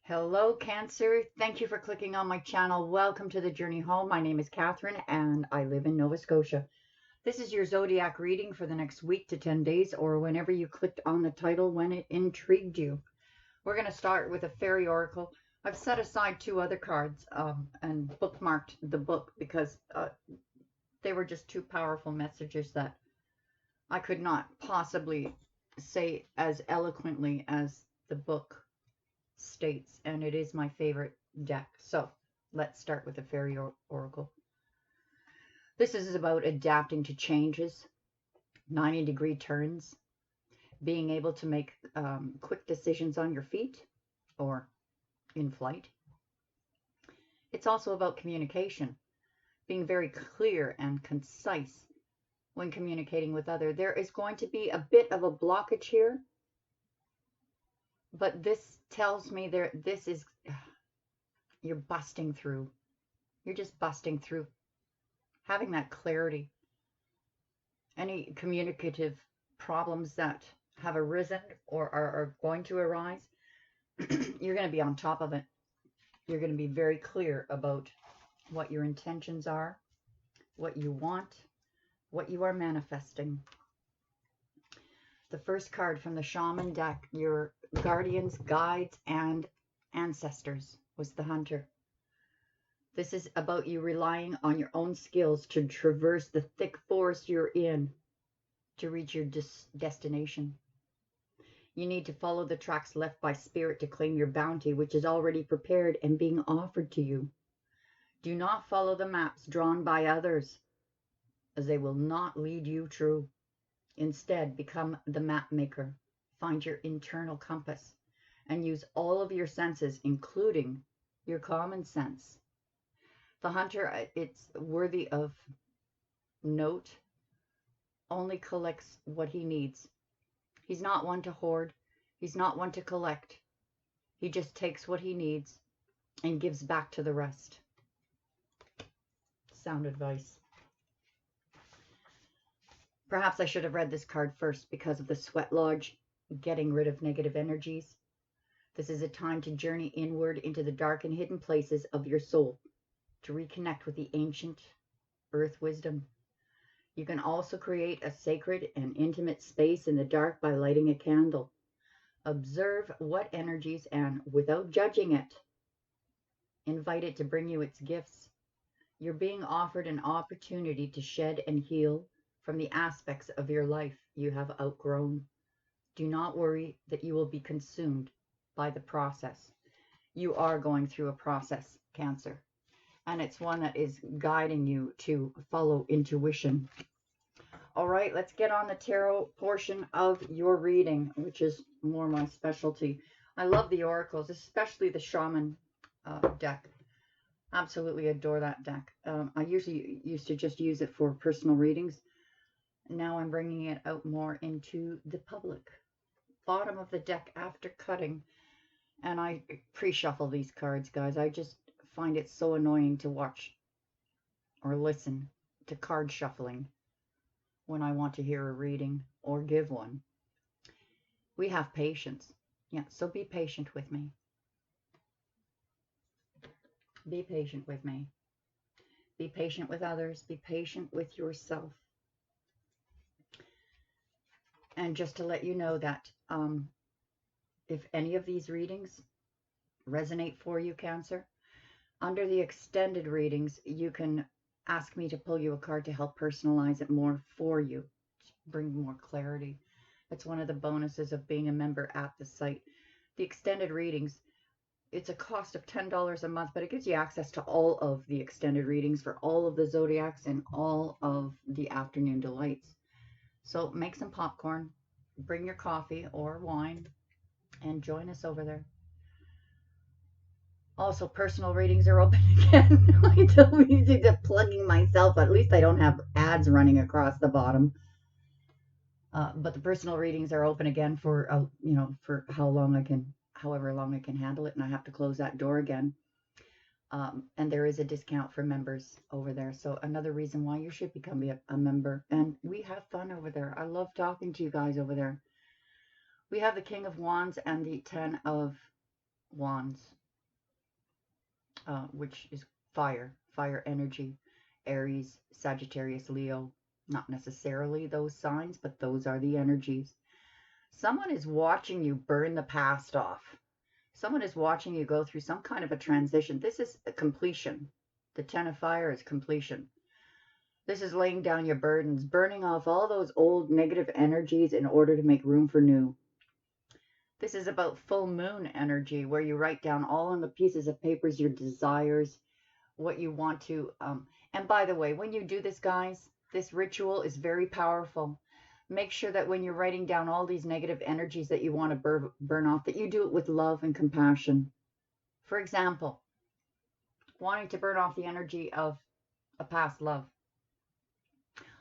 Hello, Cancer. Thank you for clicking on my channel. Welcome to the journey home. My name is Catherine and I live in Nova Scotia. This is your Zodiac reading for the next week to 10 days or whenever you clicked on the title when it intrigued you. We're going to start with a fairy oracle. I've set aside two other cards and bookmarked the book because they were just two powerful messages that I could not possibly say as eloquently as the book states, and it is my favorite deck. So let's start with the fairy oracle. This is about adapting to changes, 90-degree turns, being able to make quick decisions on your feet or in flight. It's also about communication, being very clear and concise when communicating with others. There is going to be a bit of a blockage here, but this tells me you're busting through. You're just busting through, having that clarity. Any communicative problems that have arisen or are going to arise, you're going to be on top of it. You're going to be very clear about what your intentions are, what you want, what you are manifesting. The first card from the Shaman deck, your guardians, guides, and ancestors, was the Hunter. This is about you relying on your own skills to traverse the thick forest you're in to reach your destination. You need to follow the tracks left by spirit to claim your bounty, which is already prepared and being offered to you. Do not follow the maps drawn by others, as they will not lead you true. Instead, become the map maker. Find your internal compass and use all of your senses, including your common sense. The Hunter, it's worthy of note, only collects what he needs. He's not one to hoard. He's not one to collect. He just takes what he needs and gives back to the rest. Sound advice. Perhaps I should have read this card first because of the Sweat Lodge, getting rid of negative energies. This is a time to journey inward into the dark and hidden places of your soul, to reconnect with the ancient earth wisdom. You can also create a sacred and intimate space in the dark by lighting a candle. Observe what energies and, without judging it, invite it to bring you its gifts. You're being offered an opportunity to shed and heal from the aspects of your life you have outgrown. Do not worry that you will be consumed by the process. You are going through a process, Cancer, and it's one that is guiding you to follow intuition. All right, let's get on the tarot portion of your reading, which is more my specialty. I love the oracles, especially the Shaman deck. Absolutely adore that deck. I usually used to just use it for personal readings. Now I'm bringing it out more into the public. Bottom of the deck after cutting. And I pre-shuffle these cards, guys. I just find it so annoying to watch or listen to card shuffling when I want to hear a reading or give one. We have patience. Yeah, so be patient with me. Be patient with me. Be patient with others. Be patient with yourself. And just to let you know that if any of these readings resonate for you, Cancer, under the extended readings, you can ask me to pull you a card to help personalize it more for you, to bring more clarity. That's one of the bonuses of being a member at the site. The extended readings, it's a cost of $10 a month, but it gives you access to all of the extended readings for all of the Zodiacs and all of the afternoon delights. So make some popcorn, bring your coffee or wine, and join us over there. Also, personal readings are open again. I don't need to plugging myself. At least I don't have ads running across the bottom. But the personal readings are open again for for however long I can handle it, and I have to close that door again. And there is a discount for members over there. So another reason why you should become a member. And we have fun over there. I love talking to you guys over there. We have the King of Wands and the Ten of Wands, which is fire energy, Aries, Sagittarius, Leo. Not necessarily those signs, but those are the energies. Someone is watching you burn the past off. Someone is watching you go through some kind of a transition. This is a completion. The Ten of Fire is completion. This is laying down your burdens, burning off all those old negative energies in order to make room for new. This is about full moon energy, where you write down all on the pieces of papers your desires, what you want to. And by the way, when you do this, guys, this ritual is very powerful. Make sure that when you're writing down all these negative energies that you want to burn off, that you do it with love and compassion. For example, wanting to burn off the energy of a past love.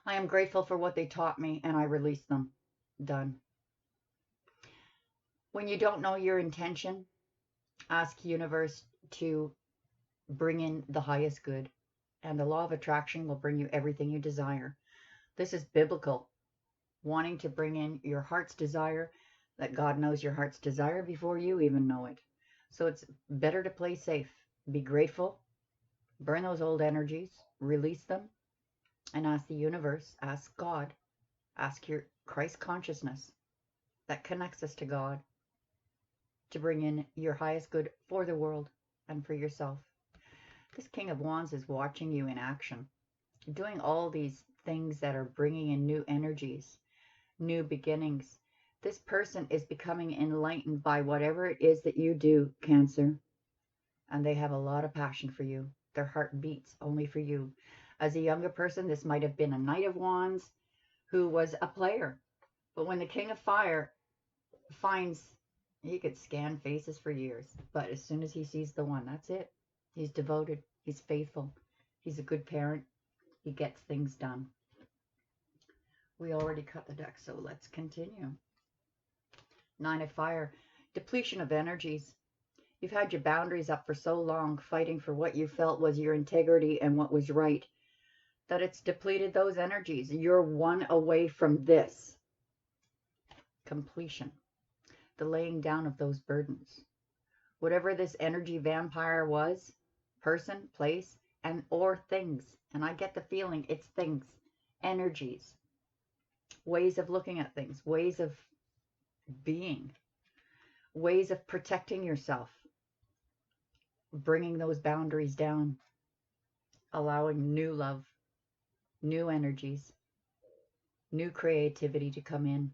I am grateful for what they taught me, and I release them. Done. When you don't know your intention, ask universe to bring in the highest good, and the law of attraction will bring you everything you desire. This is biblical. Wanting to bring in your heart's desire, that God knows your heart's desire before you even know it. So it's better to play safe. Be grateful, burn those old energies, release them, and ask the universe, ask God, ask your Christ consciousness that connects us to God, to bring in your highest good for the world and for yourself. This King of Wands is watching you in action, doing all these things that are bringing in new energies, new beginnings. This person is becoming enlightened by whatever it is that you do, Cancer. And they have a lot of passion for you. Their heart beats only for you. As a younger person, this might have been a Knight of Wands who was a player. But when the King of Fire finds, he could scan faces for years, but as soon as he sees the one, that's it. He's devoted. He's faithful. He's a good parent. He gets things done. We already cut the deck, so let's continue. Nine of Fire. Depletion of energies. You've had your boundaries up for so long, fighting for what you felt was your integrity and what was right, that it's depleted those energies. You're one away from this. Completion. The laying down of those burdens. Whatever this energy vampire was, person, place, and or things. And I get the feeling it's things, energies, ways of looking at things, ways of being, ways of protecting yourself, bringing those boundaries down, allowing new love, new energies, new creativity to come in.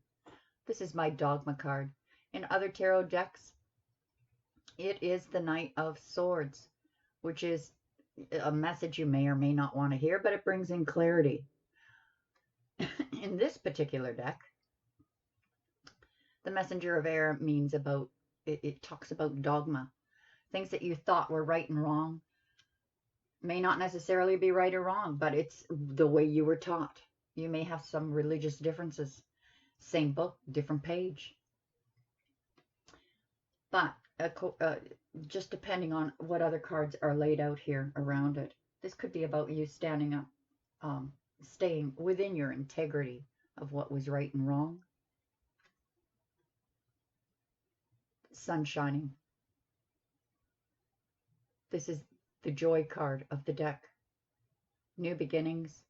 This is my dogma card. In other tarot decks, it is the Knight of Swords, which is a message you may or may not want to hear, but it brings in clarity. In this particular deck, the Messenger of Air means about, it talks about dogma. Things that you thought were right and wrong may not necessarily be right or wrong, but it's the way you were taught. You may have some religious differences. Same book, different page. But just depending on what other cards are laid out here around it. This could be about you standing up, staying within your integrity of what was right and wrong. Sun shining. This is the joy card of the deck. New beginnings.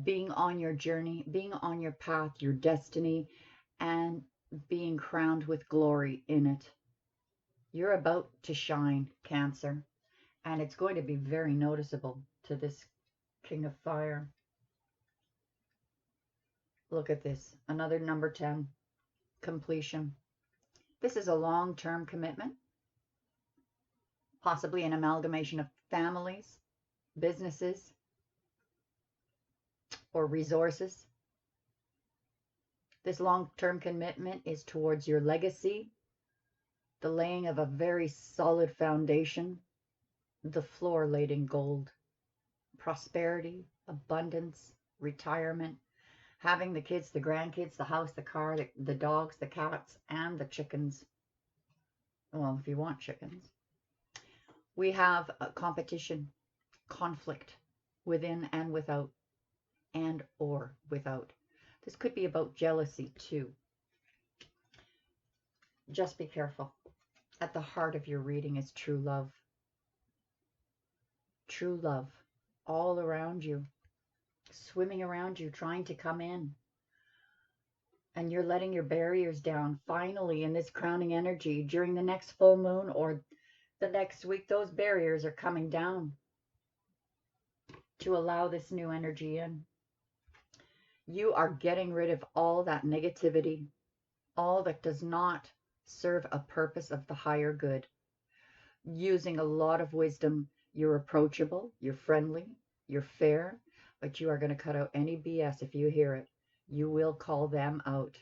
Being on your journey, being on your path, your destiny, and being crowned with glory in it. You're about to shine, Cancer, and it's going to be very noticeable to this King of Fire. Look at this, another number 10, completion. This is a long-term commitment, possibly an amalgamation of families, businesses, or resources. This long-term commitment is towards your legacy, the laying of a very solid foundation, the floor laid in gold, prosperity, abundance, retirement, having the kids, the grandkids, the house, the car, the dogs, the cats, and the chickens. Well, if you want chickens. We have a competition, conflict, within and without, and or without. This could be about jealousy too. Just be careful. At the heart of your reading is true love. True love all around you, swimming around you, trying to come in. And you're letting your barriers down. Finally, in this crowning energy, during the next full moon or the next week, those barriers are coming down to allow this new energy in. You are getting rid of all that negativity, all that does not serve a purpose of the higher good. Using a lot of wisdom, you're approachable, you're friendly, you're fair, but you are going to cut out any BS if you hear it. You will call them out.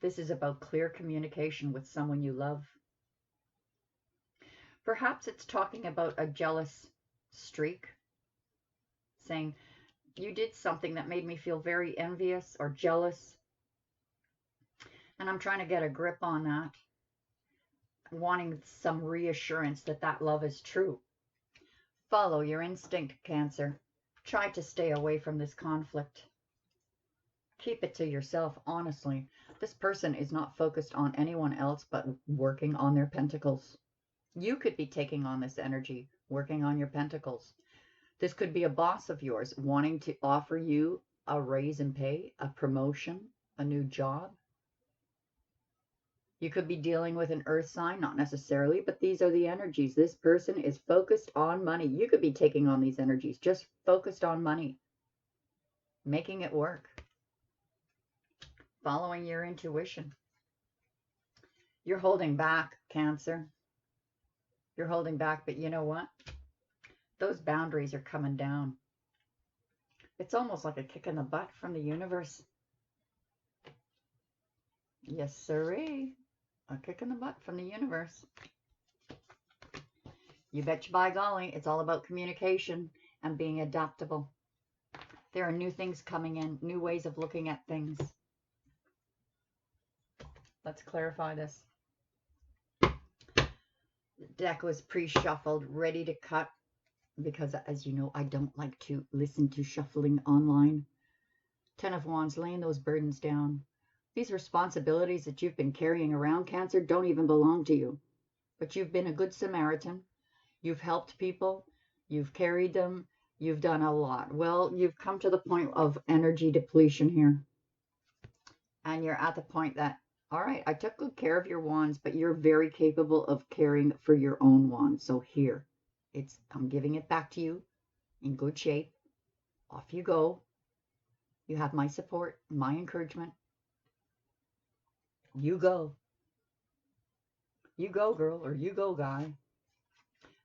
This is about clear communication with someone you love. Perhaps it's talking about a jealous streak, saying, you did something that made me feel very envious or jealous, and I'm trying to get a grip on that, wanting some reassurance that that love is true. Follow your instinct, Cancer. Try to stay away from this conflict. Keep it to yourself, honestly. This person is not focused on anyone else but working on their pentacles. You could be taking on this energy, working on your pentacles. This could be a boss of yours wanting to offer you a raise in pay, a promotion, a new job. You could be dealing with an earth sign, not necessarily, but these are the energies. This person is focused on money. You could be taking on these energies, just focused on money, making it work, following your intuition. You're holding back, Cancer. You're holding back, but you know what? Those boundaries are coming down. It's almost like a kick in the butt from the universe. Yes, sirree. A kick in the butt from the universe. You betcha by golly, it's all about communication and being adaptable. There are new things coming in, new ways of looking at things. Let's clarify this. The deck was pre-shuffled, ready to cut, because as you know, I don't like to listen to shuffling online. 10 of Wands, laying those burdens down. These responsibilities that you've been carrying around, Cancer, don't even belong to you. But you've been a good Samaritan. You've helped people. You've carried them. You've done a lot. Well, you've come to the point of energy depletion here. And you're at the point that, all right, I took good care of your wands, but you're very capable of caring for your own wands. So here, I'm giving it back to you in good shape. Off you go. You have my support, my encouragement. You go. You go, girl, or you go, guy.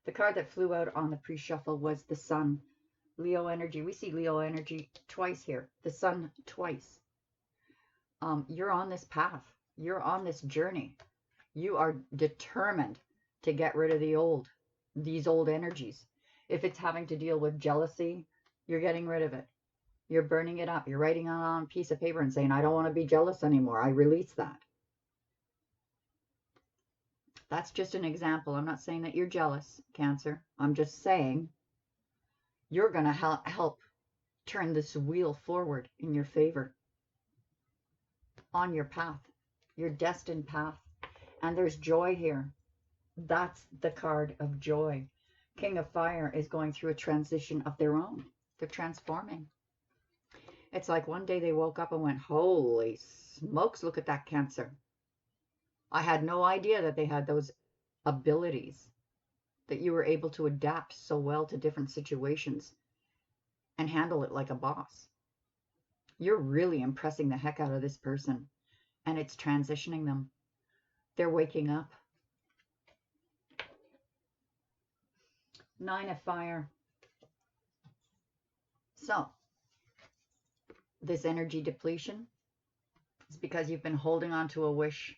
The card that flew out on the pre-shuffle was the Sun. Leo energy. We see Leo energy twice here. The Sun twice. You're on this path. You're on this journey. You are determined to get rid of these old energies. If it's having to deal with jealousy, you're getting rid of it. You're burning it up. You're writing on a piece of paper and saying, I don't want to be jealous anymore. I release that. That's just an example. I'm not saying that you're jealous, Cancer. I'm just saying you're going to help turn this wheel forward in your favor. On your path, your destined path. And there's joy here. That's the card of joy. King of Fire is going through a transition of their own. They're transforming. It's like one day they woke up and went, holy smokes, look at that, Cancer. I had no idea that they had those abilities, that you were able to adapt so well to different situations and handle it like a boss. You're really impressing the heck out of this person, and it's transitioning them. They're waking up. 9 of Fire. So, this energy depletion is because you've been holding on to a wish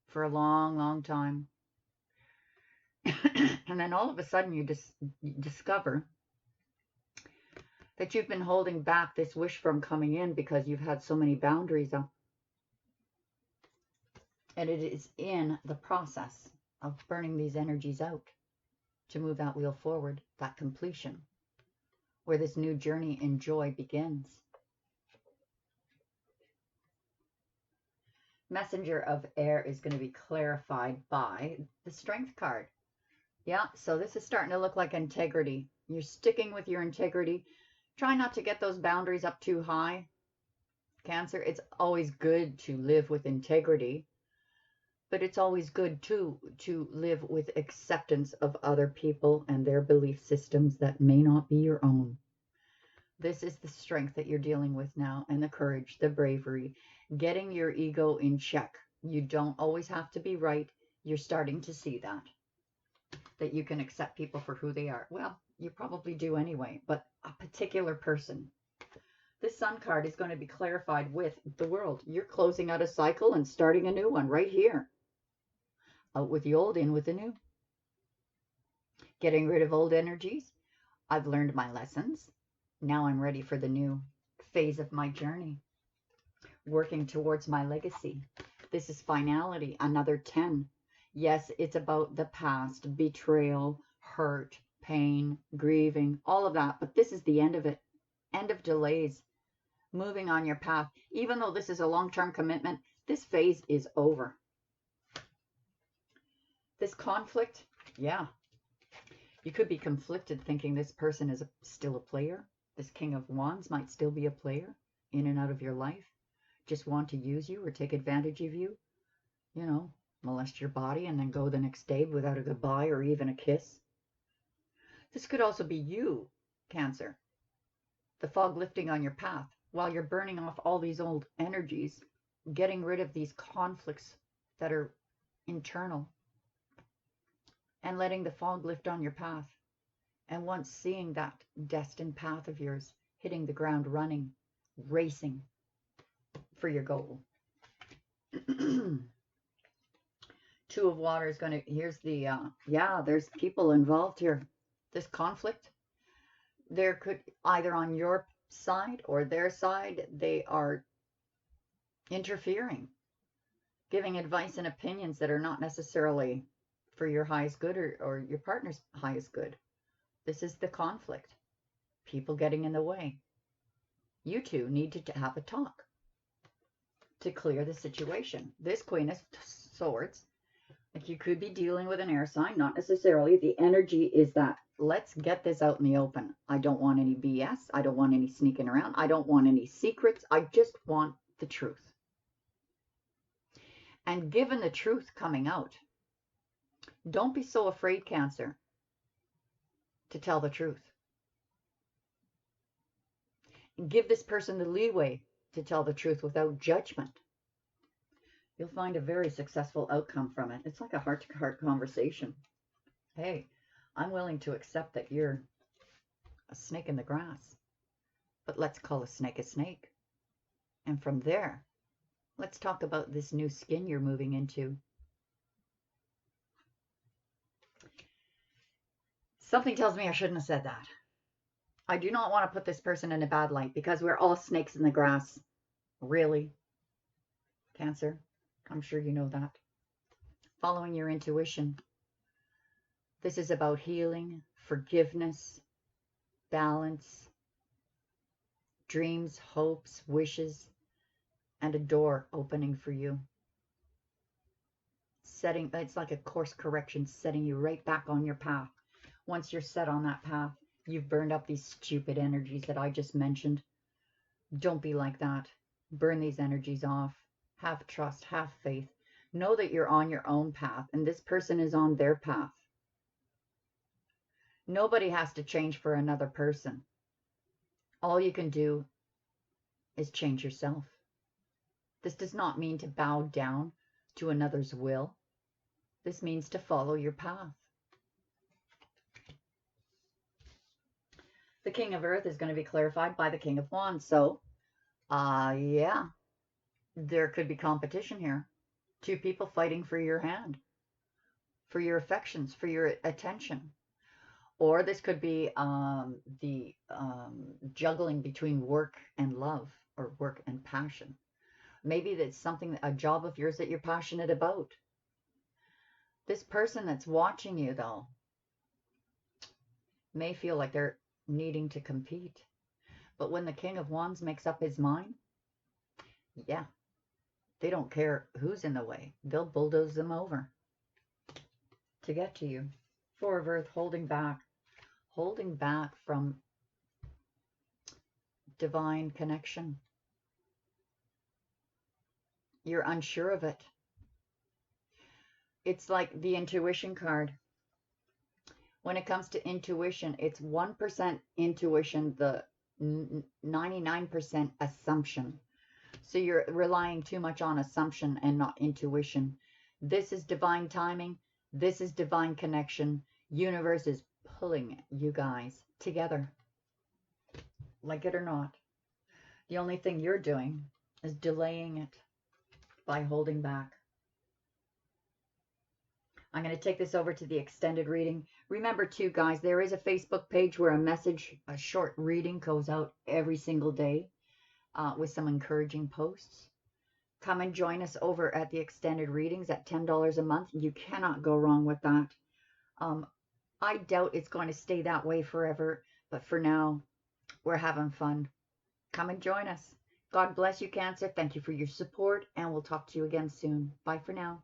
for a long, long time. And then all of a sudden you discover that you've been holding back this wish from coming in because you've had so many boundaries up. And it is in the process of burning these energies out to move that wheel forward, that completion, where this new journey in joy begins. Messenger of air is going to be clarified by the Strength card. Yeah, so this is starting to look like integrity. You're sticking with your integrity. Try not to get those boundaries up too high. Cancer, it's always good to live with integrity, but it's always good too to live with acceptance of other people and their belief systems that may not be your own. This is the strength that you're dealing with now, and the courage, the bravery, getting your ego in check. You don't always have to be right. You're starting to see that you can accept people for who they are. Well, you probably do anyway, but a particular person. This Sun card is going to be clarified with the world. You're closing out a cycle and starting a new one right here. Out with the old, in with the new. Getting rid of old energies. I've learned my lessons. Now I'm ready for the new phase of my journey. Working towards my legacy. This is finality, another 10. Yes, it's about the past, betrayal, hurt, pain, grieving, all of that. But this is the end of it. End of delays. Moving on your path. Even though this is a long-term commitment, this phase is over. This conflict, yeah. You could be conflicted thinking this person is still a player. This King of Wands might still be a player in and out of your life. Just want to use you or take advantage of you. You know, molest your body and then go the next day without a goodbye or even a kiss. This could also be you, Cancer. The fog lifting on your path while you're burning off all these old energies, getting rid of these conflicts that are internal, and letting the fog lift on your path. And once seeing that destined path of yours, hitting the ground running, racing for your goal. Two of Water is going to, here's the, yeah, there's people involved here. This conflict, there could, either on your side or their side, they are interfering, giving advice and opinions that are not necessarily for your highest good or your partner's highest good. This is the conflict. People getting in the way. You two need to have a talk to clear the situation. This Queen of Swords, like you could be dealing with an air sign, not necessarily. The energy is that let's get this out in the open. I don't want any BS. I don't want any sneaking around. I don't want any secrets. I just want the truth. And given the truth coming out, don't be so afraid, Cancer, to tell the truth. Give this person the leeway to tell the truth without judgment. You'll find a very successful outcome from it. It's like a heart-to-heart conversation. Hey, I'm willing to accept that you're a snake in the grass, but let's call a snake a snake. And from there, let's talk about this new skin you're moving into. Something tells me I shouldn't have said that. I do not want to put this person in a bad light because we're all snakes in the grass. Really? Cancer? I'm sure you know that. Following your intuition. This is about healing, forgiveness, balance, dreams, hopes, wishes, and a door opening for you. Setting, it's like a course correction, setting you right back on your path. Once you're set on that path, you've burned up these stupid energies that I just mentioned. Don't be like that. Burn these energies off. Have trust, have faith. Know that you're on your own path and this person is on their path. Nobody has to change for another person. All you can do is change yourself. This does not mean to bow down to another's will. This means to follow your path. The King of Earth is going to be clarified by the King of Wands. So, yeah, there could be competition here. Two people fighting for your hand, for your affections, for your attention. Or this could be the juggling between work and love, or work and passion. Maybe that's something, a job of yours that you're passionate about. This person that's watching you, though, may feel like they're needing to compete. But when the King of Wands makes up his mind, yeah, They don't care who's in the way. They'll bulldoze them over to get to you. Four of Earth, holding back from divine connection. You're unsure of it. It's like the intuition card. When it comes to intuition, it's 1% intuition, the 99% assumption. So you're relying too much on assumption and not intuition. This is divine timing. This is divine connection. Universe is pulling you guys together. Like it or not. The only thing you're doing is delaying it by holding back. I'm going to take this over to the extended reading. Remember too, guys, there is a Facebook page where a short reading goes out every single day with some encouraging posts. Come and join us over at the extended readings at $10 a month. You cannot go wrong with that. I doubt it's going to stay that way forever, but for now, we're having fun. Come and join us. God bless you, Cancer. Thank you for your support, and we'll talk to you again soon. Bye for now.